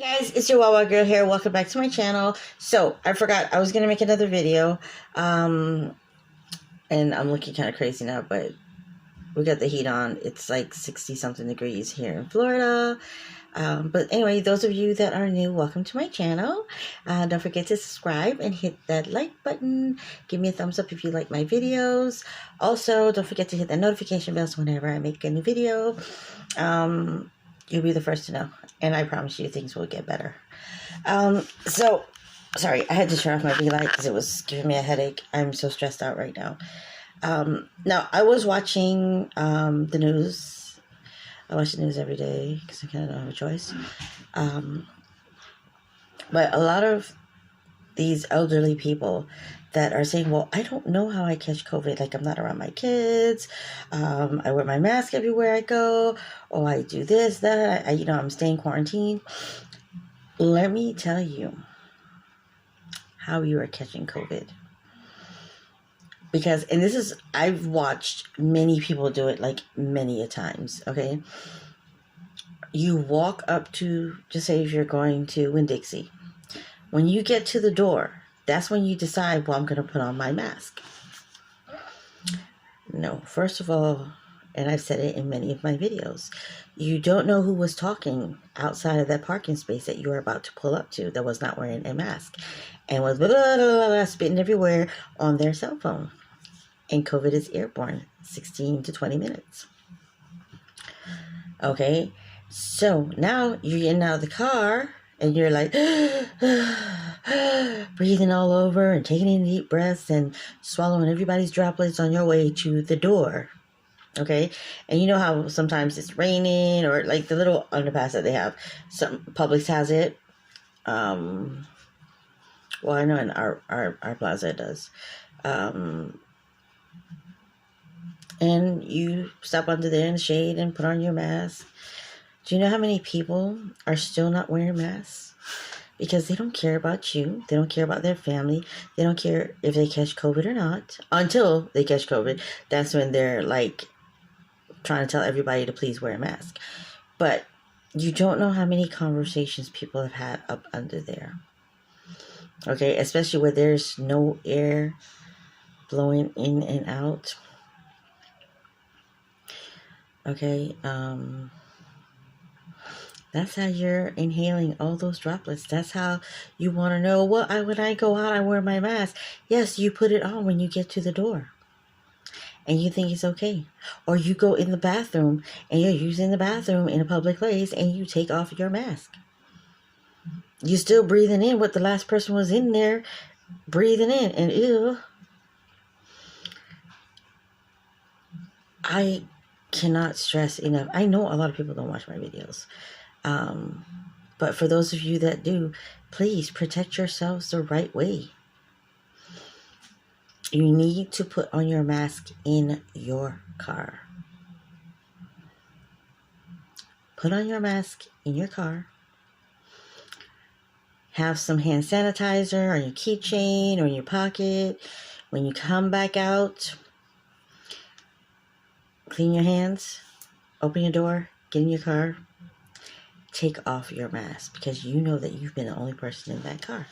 Guys, it's your Wawa girl here. Welcome back to my channel. So I forgot I was gonna make another video, and I'm looking kind of crazy now, but we got the heat on. It's like 60 something degrees here in Florida. But anyway, those of you that are new, welcome to my channel. Don't forget to subscribe and hit that like button. Give me a thumbs up if you like my videos. Also, don't forget to hit the notification bells whenever I make a new video. You'll be the first to know, and I promise you things will get better. So sorry, I had to turn off my V-Light because it was giving me a headache. I'm so stressed out right now. Now I was watching the news. I watch the news every day because I kind of don't have a choice. But a lot of these elderly people that are saying, well, I don't know how I catch COVID. Like, I'm not around my kids. I wear my mask everywhere I go. Oh, I do this, that. I'm staying quarantined. Let me tell you how you are catching COVID. Because, and this is, I've watched many people do it, like, many a times, okay? You walk up to, just say if you're going to Winn-Dixie. When you get to the door, that's when you decide, well, I'm going to put on my mask. No, first of all, and I've said it in many of my videos, you don't know who was talking outside of that parking space that you were about to pull up to that was not wearing a mask and was blah, blah, blah, blah, spitting everywhere on their cell phone. And COVID is airborne, 16 to 20 minutes. Okay, so now you're getting out of the car and you're like breathing all over and taking in deep breaths and swallowing everybody's droplets on your way to the door. Okay, and you know how sometimes it's raining, or like the little underpass that they have. Some Publix has it. Well, I know in our plaza it does. And you stop under there in the shade and put on your mask. Do you know how many people are still not wearing masks? Because they don't care about you. They don't care about their family. They don't care if they catch COVID or not. Until they catch COVID. That's when they're like trying to tell everybody to please wear a mask. But you don't know how many conversations people have had up under there. Okay, especially where there's no air blowing in and out. Okay, that's how you're inhaling all those droplets. That's how you want to know, well, when I go out, I wear my mask. Yes, you put it on when you get to the door. And you think it's okay. Or you go in the bathroom and you're using the bathroom in a public place and you take off your mask. You're still breathing in what the last person was in there breathing in. And ew. I cannot stress enough. I know a lot of people don't watch my videos. But for those of you that do, please protect yourselves the right way. You need to put on your mask in your car. Put on your mask in your car. Have some hand sanitizer on your keychain or in your pocket. When you come back out, clean your hands, open your door, get in your car, take off your mask because you know that you've been the only person in that car.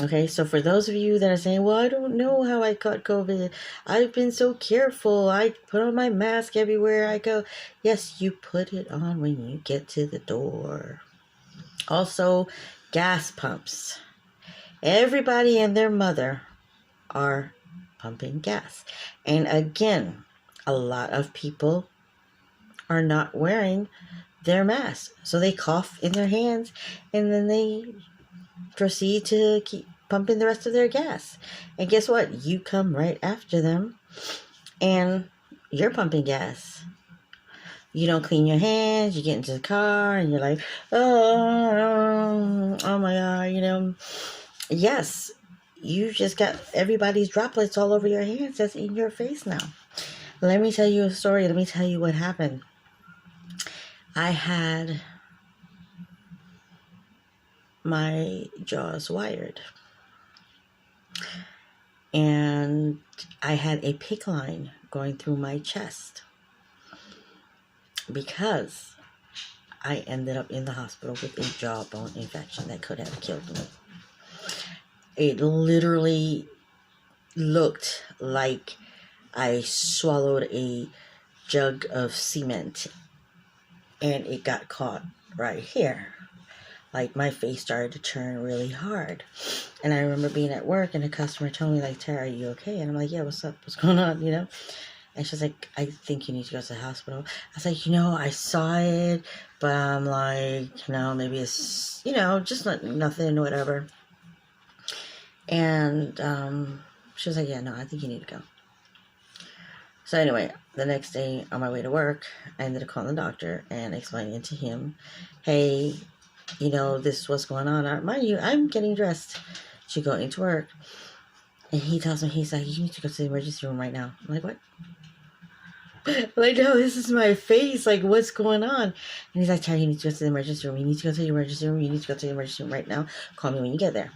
Okay, so for those of you that are saying, well, I don't know how I caught COVID. I've been so careful. I put on my mask everywhere I go. Yes, you put it on when you get to the door. Also, gas pumps. Everybody and their mother are pumping gas. And again, a lot of people are not wearing their masks. So they cough in their hands and then they proceed to keep pumping the rest of their gas. And guess what? You come right after them and you're pumping gas. You don't clean your hands, you get into the car and you're like, oh my God, Yes, you just got everybody's droplets all over your hands. That's in your face now. Let me tell you a story. Let me tell you what happened. I had my jaws wired. And I had a PICC line going through my chest. Because I ended up in the hospital with a jawbone infection that could have killed me. It literally looked like I swallowed a jug of cement and it got caught right here. Like, my face started to turn really hard. And I remember being at work and a customer told me, like, Tara, are you okay? And I'm like, yeah, what's up? What's going on? You know? And she's like, I think you need to go to the hospital. I was like, I saw it, but I'm like, maybe it's, just nothing, whatever. And she was like, yeah, no, I think you need to go. So anyway, the next day on my way to work, I ended up calling the doctor and explaining to him, hey, this is what's going on. Mind you, I'm getting dressed to go into work. And he tells me, he's like, you need to go to the emergency room right now. I'm like, what? Like, no, this is my face. Like, what's going on? And he's like, Tara, you need to go to the emergency room. You need to go to the emergency room. You need to go to the emergency room right now. Call me when you get there.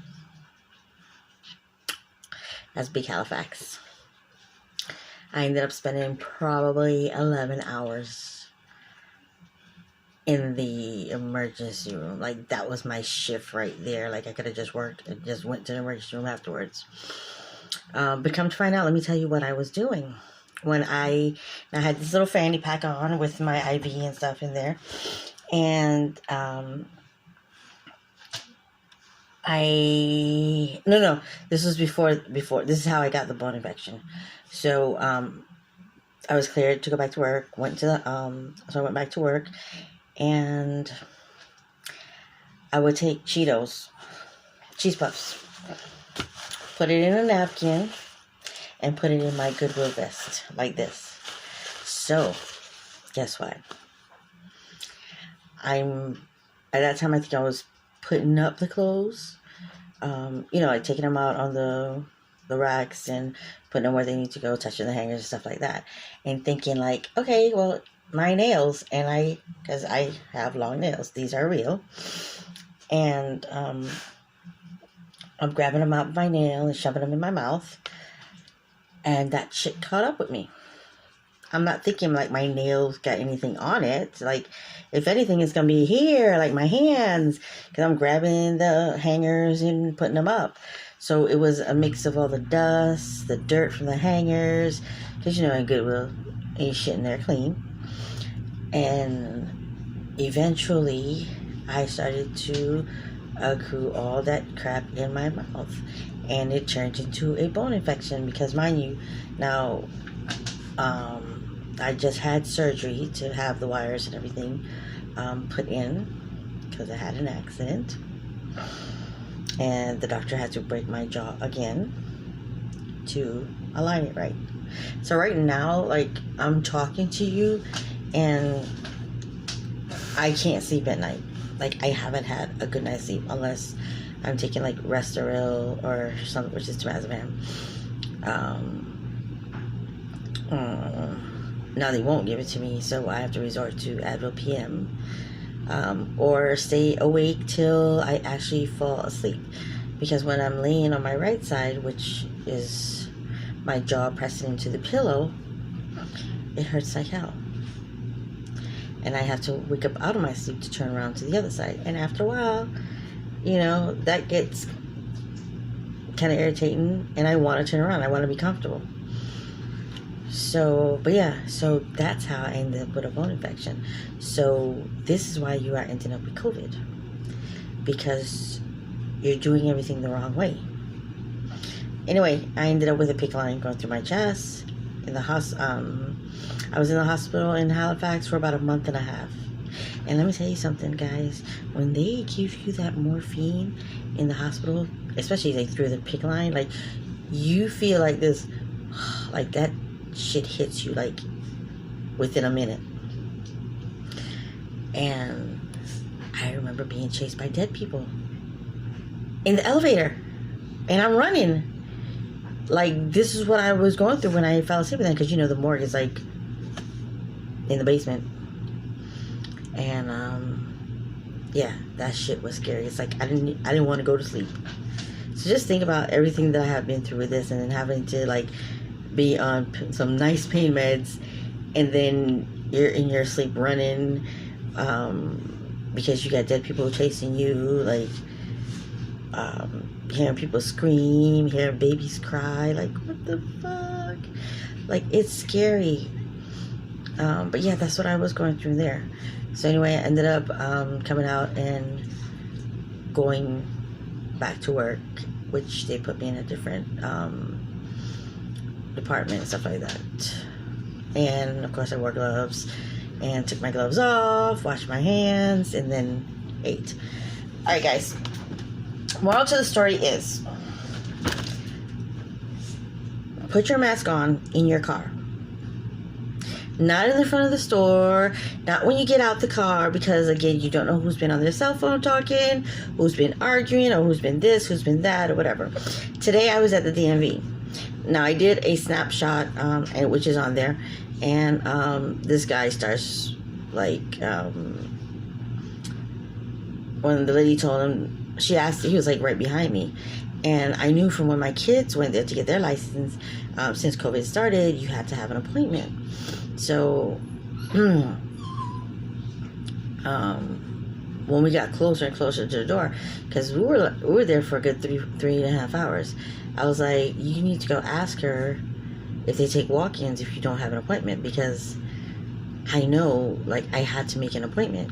That's Big Halifax. I ended up spending probably 11 hours in the emergency room. Like, that was my shift right there. Like, I could have just worked and just went to the emergency room afterwards. But come to find out, let me tell you what I was doing. When I had this little fanny pack on with my IV and stuff in there. And this was before, this is how I got the bone infection. So, I was cleared to go back to work, so I went back to work, and I would take Cheetos, cheese puffs, put it in a napkin, and put it in my Goodwill vest, like this. So, guess what? At that time, I think I was putting up the clothes, like taking them out on the racks and putting them where they need to go, touching the hangers and stuff like that, and thinking like, okay, well, my nails, and because I have long nails, these are real, and I'm grabbing them out with my nail and shoving them in my mouth, and that shit caught up with me. I'm not thinking like my nails got anything on it. Like, if anything, it's going to be here, like my hands, because I'm grabbing the hangers and putting them up. So it was a mix of all the dust, the dirt from the hangers, because, in Goodwill, ain't shit in there clean. And eventually, I started to accrue all that crap in my mouth. And it turned into a bone infection, because, mind you, now, I just had surgery to have the wires and everything put in, because I had an accident. And the doctor had to break my jaw again to align it right. So right now, like, I'm talking to you and I can't sleep at night. Like, I haven't had a good night's sleep unless I'm taking like Restoril or something, which is temazepam. Now they won't give it to me, so I have to resort to Advil PM. Or stay awake till I actually fall asleep, because when I'm laying on my right side, which is my jaw pressing into the pillow, it hurts like hell, and I have to wake up out of my sleep to turn around to the other side, and after a while, that gets kind of irritating, and I want to turn around. I want to be comfortable. So, but yeah, so that's how I ended up with a bone infection. So this is why you are ending up with COVID, because you're doing everything the wrong way. Anyway, I ended up with a PICC line going through my chest. I was in the hospital in Halifax for about a month and a half. And let me tell you something, guys. When they give you that morphine in the hospital, especially like through the PICC line, like, you feel like this, like that shit hits you like within a minute. And I remember being chased by dead people in the elevator, and I'm running. Like, this is what I was going through when I fell asleep with them, because the morgue is like in the basement. And yeah, that shit was scary. It's like I didn't want to go to sleep. So just think about everything that I have been through with this, and then having to like be on some nice pain meds, and then you're in your sleep running, because you got dead people chasing you, like hearing people scream, hearing babies cry, like what the fuck? Like, it's scary. But yeah, that's what I was going through there. So anyway, I ended up coming out and going back to work, which they put me in a different department and stuff like that. And of course I wore gloves and took my gloves off, washed my hands, and then ate. Alright guys, moral to the story is, put your mask on in your car. Not in the front of the store, not when you get out the car, because again, you don't know who's been on their cell phone talking, who's been arguing, or who's been this, who's been that, or whatever. Today I was at the DMV. Now I did a snapshot, which is on there, and this guy starts like, when the lady told him, she asked, he was like right behind me. And I knew from when my kids went there to get their license, since COVID started, you had to have an appointment. So, when we got closer and closer to the door, because we were there for a good three and a half hours, I was like, you need to go ask her if they take walk-ins if you don't have an appointment, because I know, like, I had to make an appointment.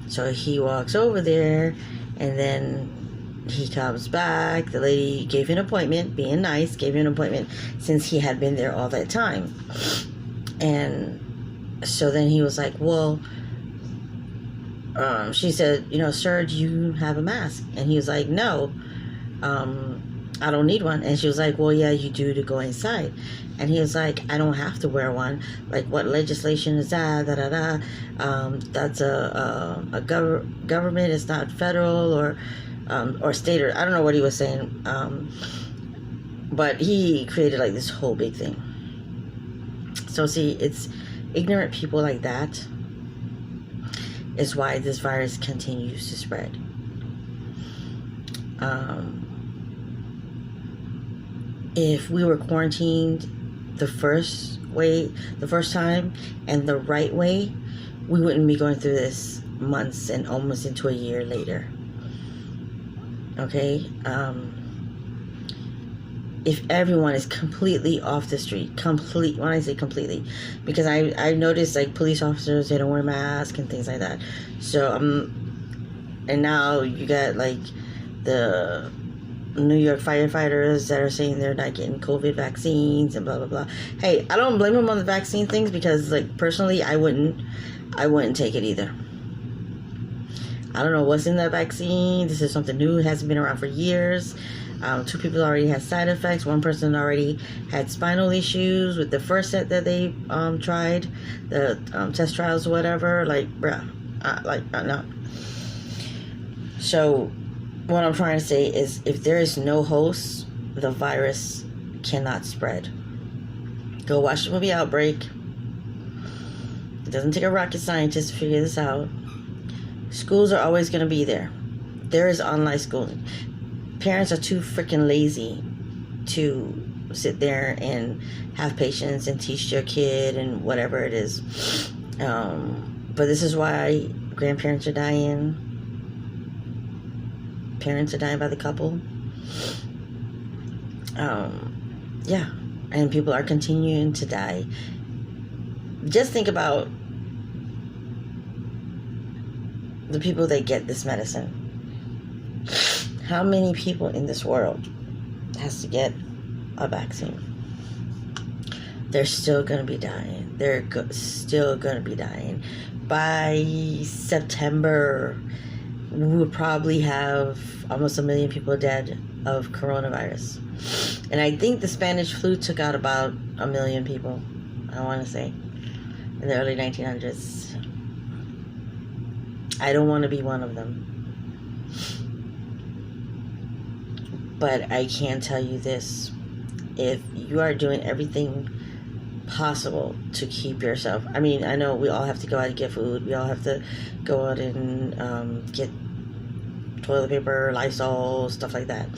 So he walks over there, and then he comes back. The lady gave him an appointment, being nice, gave him an appointment since he had been there all that time. And so then he was like, well, she said, you know, sir, do you have a mask? And he was like, no, I don't need one. And she was like, well, yeah, you do to go inside. And he was like, I don't have to wear one. Like, what legislation is that? That's a government. It's not federal or state, or I don't know what he was saying. But he created like this whole big thing. So see, it's ignorant people like that is why this virus continues to spread. If we were quarantined the first time and the right way, we wouldn't be going through this months and almost into a year later. Okay? If everyone is completely off the street, when I say completely, because I noticed like police officers, they don't wear masks and things like that. So and now you got like the New York firefighters that are saying they're not getting COVID vaccines and blah blah blah. Hey, I don't blame them on the vaccine things, because like personally I wouldn't take it either. I don't know what's in that vaccine. This is something new. It hasn't been around for years. 2 people already had side effects. 1 person already had spinal issues with the first set that they tried, the test trials or whatever. Like, bruh, no. So, what I'm trying to say is, if there is no host, the virus cannot spread. Go watch the movie Outbreak. It doesn't take a rocket scientist to figure this out. Schools are always going to be there. There is online schooling. Parents are too freaking lazy to sit there and have patience and teach their kid and whatever it is. But this is why grandparents are dying. Parents are dying by the couple. Yeah. And people are continuing to die. Just think about the people that get this medicine. How many people in this world has to get a vaccine? They're still going to be dying. They're still going to be dying. By September, we will probably have almost 1 million people dead of coronavirus. And I think the Spanish flu took out about 1 million people, I want to say, in the early 1900s. I don't want to be one of them. But I can tell you this. If you are doing everything possible to keep yourself... I mean, I know we all have to go out and get food. We all have to go out and get toilet paper, Lysol, stuff like that.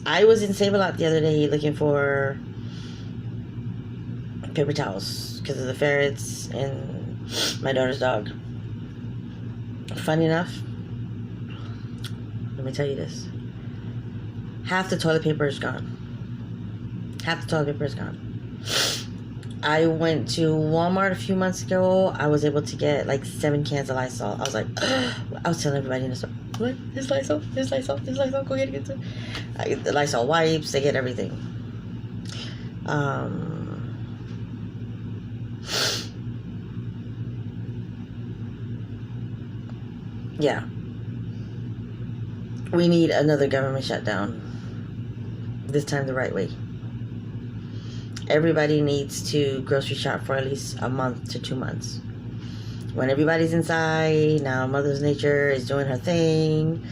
I was in Save-A-Lot the other day looking for paper towels because of the ferrets and my daughter's dog. Funny enough, let me tell you this. Half the toilet paper is gone. Half the toilet paper is gone. I went to Walmart a few months ago. I was able to get like 7 cans of Lysol. I was like, I was telling everybody in the store, what? There's Lysol, there's Lysol, there's Lysol, go get it. I get the Lysol wipes, they get everything. Yeah. We need another government shutdown. This time the right way. Everybody needs to grocery shop for at least a month to 2 months. When everybody's inside, now Mother Nature is doing her thing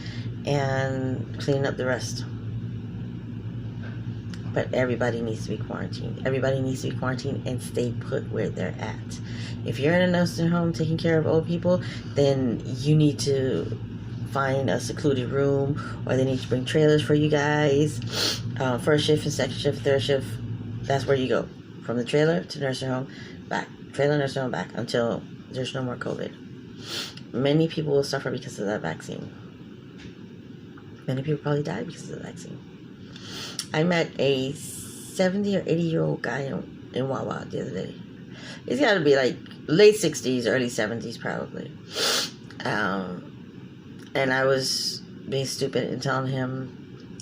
and cleaning up the rest. But everybody needs to be quarantined. Everybody needs to be quarantined and stay put where they're at. If you're in a nursing home taking care of old people, then you need to find a secluded room, or they need to bring trailers for you guys. First shift and second shift, third shift, that's where you go. From the trailer to nursing home, back. Trailer, nursing home, back. Until there's no more COVID. Many people will suffer because of that vaccine. Many people probably die because of the vaccine. I met a 70 or 80-year-old guy in Wawa the other day. He's got to be like late 60s, early 70s probably. And I was being stupid and telling him,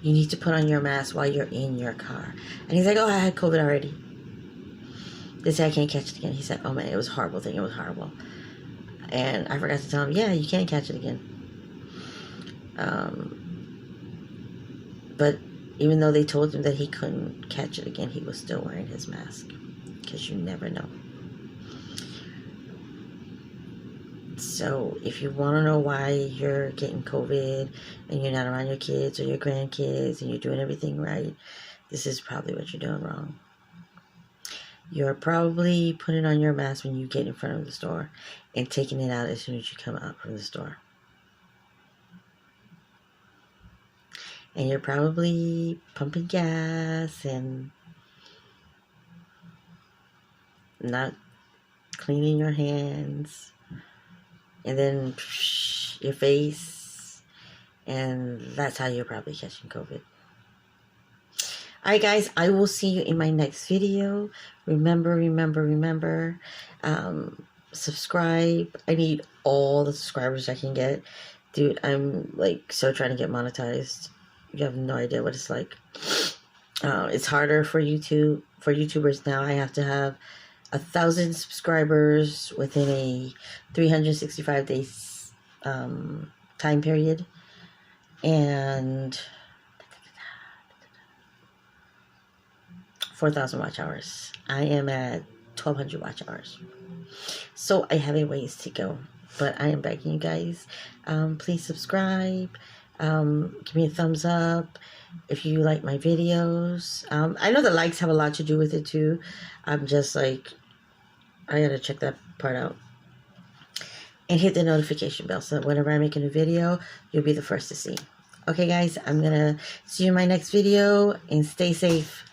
you need to put on your mask while you're in your car. And he's like, oh, I had COVID already. They said I can't catch it again. He said, oh man, it was a horrible thing. It was horrible. And I forgot to tell him, yeah, you can't catch it again. But even though they told him that he couldn't catch it again, he was still wearing his mask. Because you never know. So if you want to know why you're getting COVID and you're not around your kids or your grandkids and you're doing everything right, this is probably what you're doing wrong. You're probably putting on your mask when you get in front of the store and taking it out as soon as you come out from the store. And you're probably pumping gas and not cleaning your hands. And then your face. And that's how you're probably catching COVID. Alright guys, I will see you in my next video. Remember, subscribe. I need all the subscribers I can get. Dude, I'm like so trying to get monetized. You have no idea what it's like. It's harder for YouTube, for YouTubers now. I have to have 1,000 subscribers within a 365 days time period. And 4,000 watch hours. I am at 1,200 watch hours. So I have a ways to go. But I am begging you guys, please subscribe. Give me a thumbs up if you like my videos. I know the likes have a lot to do with it too. I'm just like, I gotta check that part out. And hit the notification bell so that whenever I make a new video, you'll be the first to see. Okay guys, I'm gonna see you in my next video and stay safe.